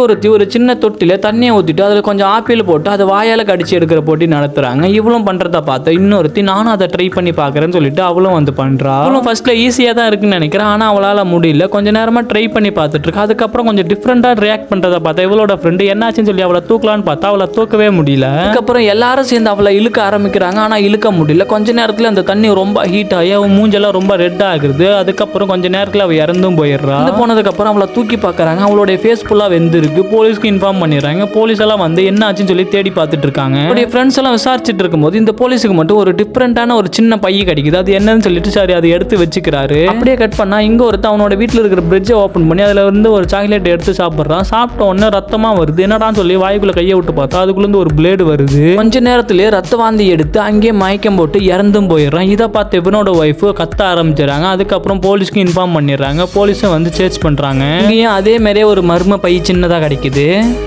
ஒரு சின்ன தொட்டில தண்ணியை ஊற்றிட்டு அதில் கொஞ்சம் ஆப்பிள் போட்டு அதை வாயால் கடிச்சு எடுக்கிற போட்டி நடத்துறாங்க. இவளும் பண்ணுறத பார்த்து இன்னொருத்தி நானும் அதை ட்ரை பண்ணி பார்க்குறேன்னு சொல்லிட்டு அவளும் வந்து பண்ணுறா. அவளும் ஃபர்ஸ்ட்ல ஈஸியாக தான் இருக்குன்னு நினைக்கிறேன். ஆனால் அவளால் முடியல. கொஞ்ச நேரமாக ட்ரை பண்ணி பார்த்துட்டு இருக்கா. அதுக்கப்புறம் கொஞ்சம் டிஃப்ரெண்டாக ரியாக்ட் பண்ணுறத பார்த்தா இவளோட ஃப்ரெண்டு என்னாச்சுன்னு சொல்லி அவளை தூக்கலான்னு பார்த்தா அவளை தூக்கவே முடியல. அதுக்கப்புறம் எல்லாரும் சேர்ந்து அவளை இழுக்க ஆரம்பிக்கிறாங்க. ஆனால் இழுக்க முடியல. கொஞ்ச நேரத்தில் அந்த தண்ணி ரொம்ப ஹீட் ஆகி அவன் மூஞ்செல்லாம் ரொம்ப ரெட் ஆகுது. அதுக்கப்புறம் கொஞ்ச நேரத்தில் அவள் இறந்தும் போயிடுறா. போனதுக்கப்புறம் அவளை தூக்கி பார்க்குறாங்க. அவளுடைய ஃபேஸ் ஃபுல்லாக வெந்திருக்கு. போலீஸ்க்கு இன்ஃபார்ம் பண்ணிடுறாங்க. போலீஸ் எல்லாம் வந்து என்ன ஆச்சுன்னு சொல்லி தேடி பார்த்துட்டு இருக்காங்க. அவருடைய ஃப்ரெண்ட்ஸ் எல்லாம் விசாரிச்சுட்டு இருக்கும்போது இந்த போலீஸுக்கு மட்டும் ஒரு டிஃப்ரெண்டான ஒரு சின்ன பைய கிடைக்குது. அது என்னன்னு சொல்லிட்டு சரி அதை எடுத்து வச்சுக்கிறாரு. அப்படியே கட் பண்ணா இங்க ஒருத்த அவனோட வீட்டில் இருக்கிற பிரிட்ஜை ஓப்பன் பண்ணி அதுல இருந்து ஒரு சாக்லேட் எடுத்து சாப்பிட்றான். சாப்பிட்ட உடனே ரத்தமா வருது. என்னடான்னு சொல்லி வாய்க்குள்ள கையை விட்டு பார்த்தா அதுக்குள்ள இருந்து ஒரு பிளேடு வருது. கொஞ்ச நேரத்திலேயே ரத்த வாந்தி எடுத்து அங்கேயே மயக்கம் போட்டு இறந்தும் போயிடுறான். இதை பார்த்து இவனோட ஒய்ஃப் கத்த ஆரம்பிச்சிடறாங்க. அதுக்கப்புறம் போலீஸ்க்கு இன்ஃபார்ம் பண்ணிடுறாங்க. போலீஸும் வந்து சர்ச் பண்றாங்க. இங்கேயும் அதே மாதிரியே ஒரு மர்ம பை சின்னதாக கிடைக்குது.